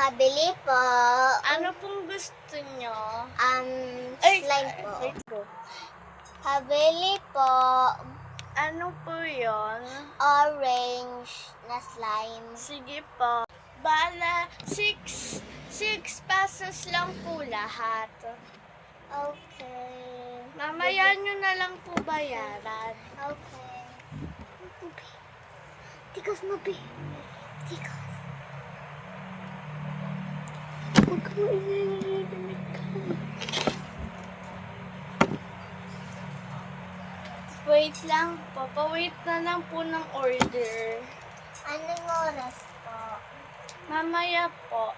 Pabili po. Ano pong gusto nyo? Slime po. Wait go. Pabili po. Ano po yon? Orange na slime. Sige po. Bala, 6 pesos lang po lahat. Okay. Mamaya nyo na lang po bayaran. Okay. Tikas mo, Bi. Tikas. Huwag ka mo inanimik ka. Wait lang po. Pa-wait na lang po ng order. Anong oras po? Mamaya po.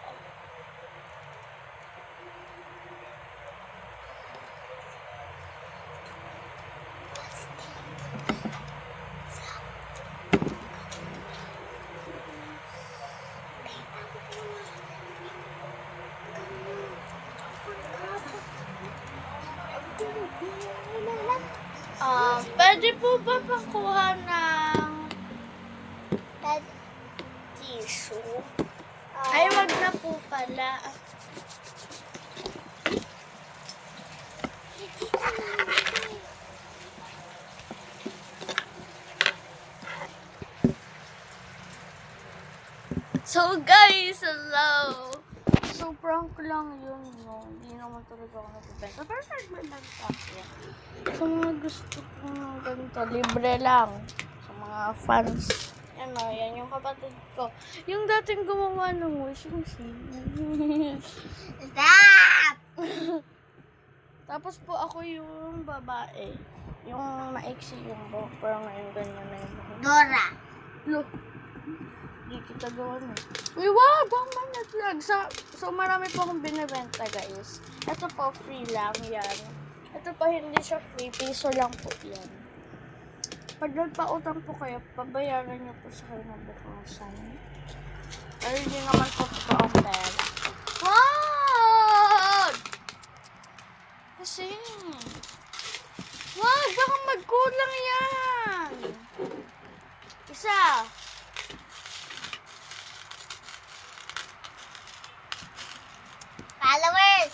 Pwede po ba pakuha ng tissue? Ay, wag na po pala. So guys, hello! So prank lang yun, no? Hindi naman talaga ako nagbibenta. Pero nagbibenta yan. Sa mga gusto ko ng ganito, libre lang. Sa mga fans. Yan o, yan yung kapatid ko. Yung dating gumawa ng wishing machine. Stop! Tapos po ako yung babae. Yung maiksi yung buhok. Pero ngayon ganyan na yung buhok. Dora. Look. Hindi kita gawa na. Uy, wow! Bang manatlag. So, marami po akong binibenta, guys. Ito po, free lang yan. Ito pa, hindi siya free. Piso lang po yan. Pag nagpautang po kayo, pabayaran niyo po sa kayo ng bukasan. Pero hindi naman po ang pera. Wag! Kasi, wag! Baka magkulang yan! Isa! Followers!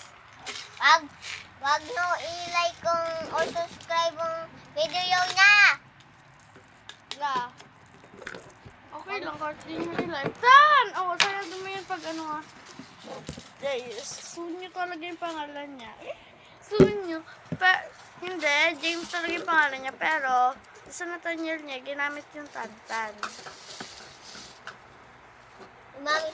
Wag nyo i-like or subscribe ang video niya. Wala. Okay lang, kahit di nyo i-like. Tan! Oh, sayang dumayan pag ano nga. Guys, soon nyo talaga yung pangalan niya. Soon nyo. Hindi, James talaga yung pangalan niya. Pero, sa Nathaniel niya, ginamit yung Tantan. Umamit